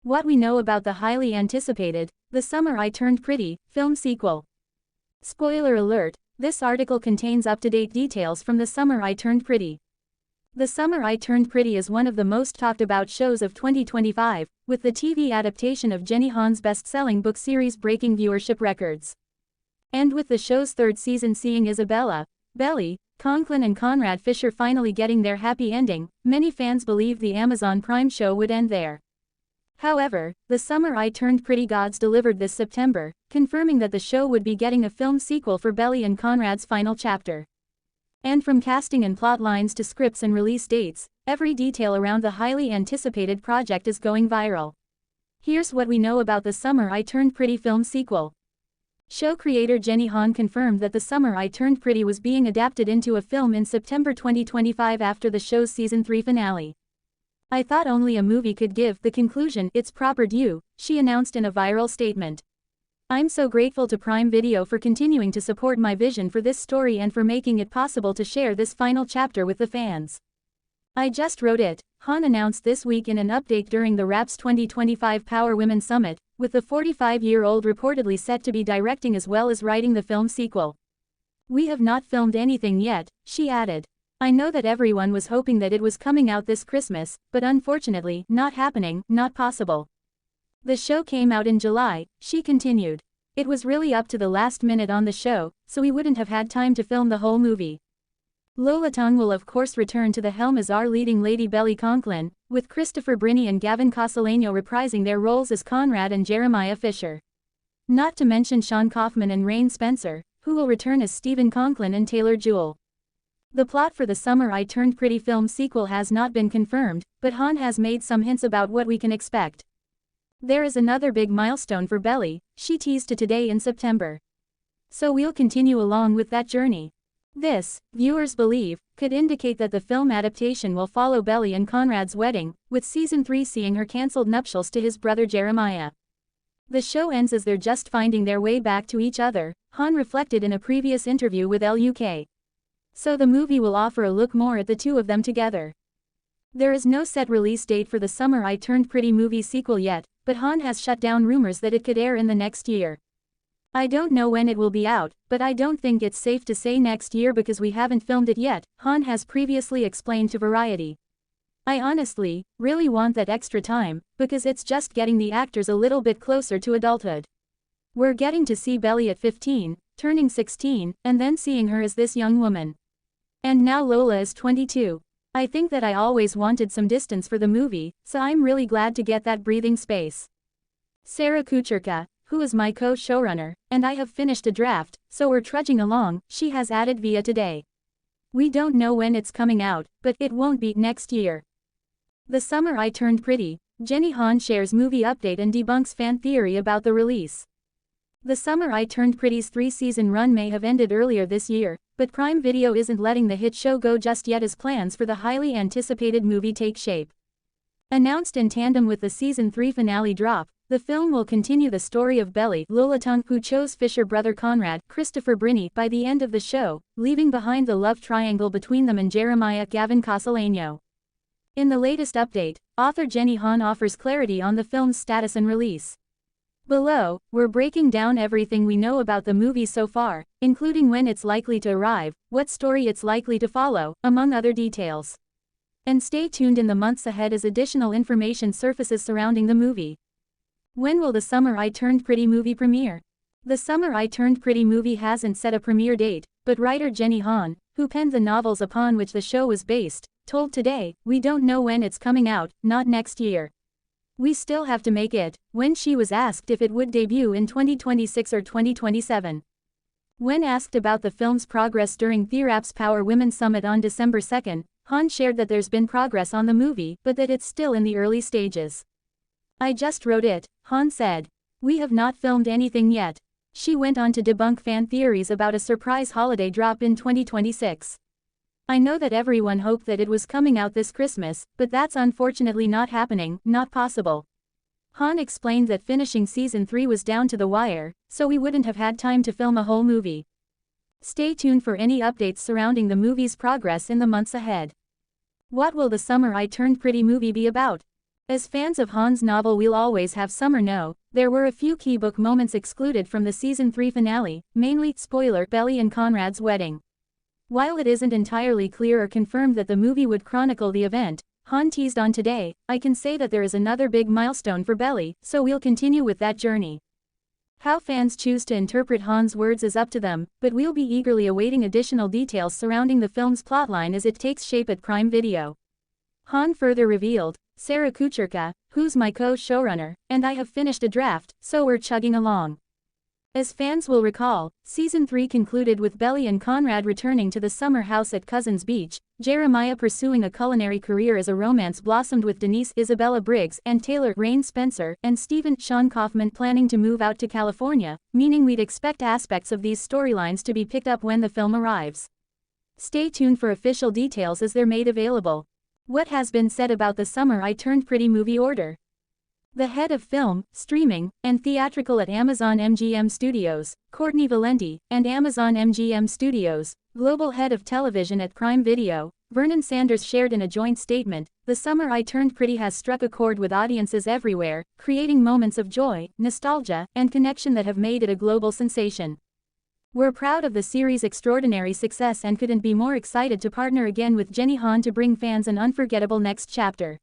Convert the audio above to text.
What we know about the highly anticipated, The Summer I Turned Pretty, film sequel. Spoiler alert, this article contains up-to-date details from The Summer I Turned Pretty. The Summer I Turned Pretty is one of the most talked about shows of 2025, with the TV adaptation of Jenny Han's best-selling book series breaking viewership records. And with the show's third season seeing Isabella, Belly, Conklin and Conrad Fisher finally getting their happy ending, many fans believed the Amazon Prime show would end there. However, The Summer I Turned Pretty gods delivered this September, confirming that the show would be getting a film sequel for Belly and Conrad's final chapter. And from casting and plot lines to scripts and release dates, every detail around the highly anticipated project is going viral. Here's what we know about The Summer I Turned Pretty film sequel. Show creator Jenny Han confirmed that The Summer I Turned Pretty was being adapted into a film in September 2025 after the show's season 3 finale. "I thought only a movie could give the conclusion its proper due," she announced in a viral statement. "I'm so grateful to Prime Video for continuing to support my vision for this story and for making it possible to share this final chapter with the fans. I just wrote it," Han announced this week in an update during the Wrap's 2025 Power Women Summit, with the 45-year-old reportedly set to be directing as well as writing the film sequel. "We have not filmed anything yet," she added. "I know that everyone was hoping that it was coming out this Christmas, but unfortunately, not happening, not possible. The show came out in July," she continued. "It was really up to the last minute on the show, so we wouldn't have had time to film the whole movie." Lola Tung will of course return to the helm as our leading lady Belly Conklin, with Christopher Brini and Gavin Cossoleno reprising their roles as Conrad and Jeremiah Fisher. Not to mention Sean Kaufman and Rain Spencer, who will return as Stephen Conklin and Taylor Jewell. The plot for The Summer I Turned Pretty film sequel has not been confirmed, but Han has made some hints about what we can expect. "There is another big milestone for Belly," she teased to Today in September. "So we'll continue along with that journey." This, viewers believe, could indicate that the film adaptation will follow Belly and Conrad's wedding, with season 3 seeing her cancelled nuptials to his brother Jeremiah. "The show ends as they're just finding their way back to each other," Han reflected in a previous interview with LUK. "So the movie will offer a look more at the two of them together." There is no set release date for The Summer I Turned Pretty movie sequel yet, but Han has shut down rumors that it could air in the next year. "I don't know when it will be out, but I don't think it's safe to say next year because we haven't filmed it yet," Han has previously explained to Variety. "I honestly, really want that extra time, because it's just getting the actors a little bit closer to adulthood. We're getting to see Belly at 15, turning 16, and then seeing her as this young woman. And now Lola is 22. I think that I always wanted some distance for the movie, so I'm really glad to get that breathing space. Sarah Kucherka, who is my co-showrunner, and I have finished a draft, so we're trudging along," she has added via Today. "We don't know when it's coming out, but it won't be next year." The Summer I Turned Pretty, Jenny Han shares movie update and debunks fan theory about the release. The Summer I Turned Pretty's 3-season run may have ended earlier this year, but Prime Video isn't letting the hit show go just yet as plans for the highly anticipated movie take shape. Announced in tandem with the season 3 finale drop, the film will continue the story of Belly, Lola Tung, who chose Fisher brother Conrad, Christopher Brini, by the end of the show, leaving behind the love triangle between them and Jeremiah, Gavin Cossoleno. In the latest update, author Jenny Han offers clarity on the film's status and release. Below, we're breaking down everything we know about the movie so far, including when it's likely to arrive, what story it's likely to follow, among other details. And stay tuned in the months ahead as additional information surfaces surrounding the movie. When will The Summer I Turned Pretty movie premiere? The Summer I Turned Pretty movie hasn't set a premiere date, but writer Jenny Han, who penned the novels upon which the show was based, told Today, "We don't know when it's coming out, not next year. We still have to make it," when she was asked if it would debut in 2026 or 2027. When asked about the film's progress during The Wrap's Power Women Summit on December 2, Han shared that there's been progress on the movie, but that it's still in the early stages. "I just wrote it," Han said. "We have not filmed anything yet." She went on to debunk fan theories about a surprise holiday drop in 2026. "I know that everyone hoped that it was coming out this Christmas, but that's unfortunately not happening, not possible." Han explained that finishing season 3 was down to the wire, so we wouldn't have had time to film a whole movie. Stay tuned for any updates surrounding the movie's progress in the months ahead. What will The Summer I Turned Pretty movie be about? As fans of Han's novel We'll Always Have Summer know, there were a few key book moments excluded from the season 3 finale, mainly, spoiler, Belly and Conrad's wedding. While it isn't entirely clear or confirmed that the movie would chronicle the event, Han teased on Today, I can say that there is another big milestone for Belly, so we'll continue with that journey. How fans choose to interpret Han's words is up to them, but we'll be eagerly awaiting additional details surrounding the film's plotline as it takes shape at Prime Video. Han further revealed, Sarah Kucherka, who's my co-showrunner, and I have finished a draft, so we're chugging along. As fans will recall, Season 3 concluded with Belly and Conrad returning to the summer house at Cousins Beach, Jeremiah pursuing a culinary career as a romance blossomed with Denise Isabella Briggs and Taylor Rain Spencer, and Stephen Sean Kaufman planning to move out to California, meaning we'd expect aspects of these storylines to be picked up when the film arrives. Stay tuned for official details as they're made available. What has been said about the Summer I Turned Pretty movie order? The head of film, streaming, and theatrical at Amazon MGM Studios, Courtney Valenti, and Amazon MGM Studios, global head of television at Prime Video, Vernon Sanders shared in a joint statement, The Summer I Turned Pretty has struck a chord with audiences everywhere, creating moments of joy, nostalgia, and connection that have made it a global sensation. We're proud of the series' extraordinary success and couldn't be more excited to partner again with Jenny Han to bring fans an unforgettable next chapter.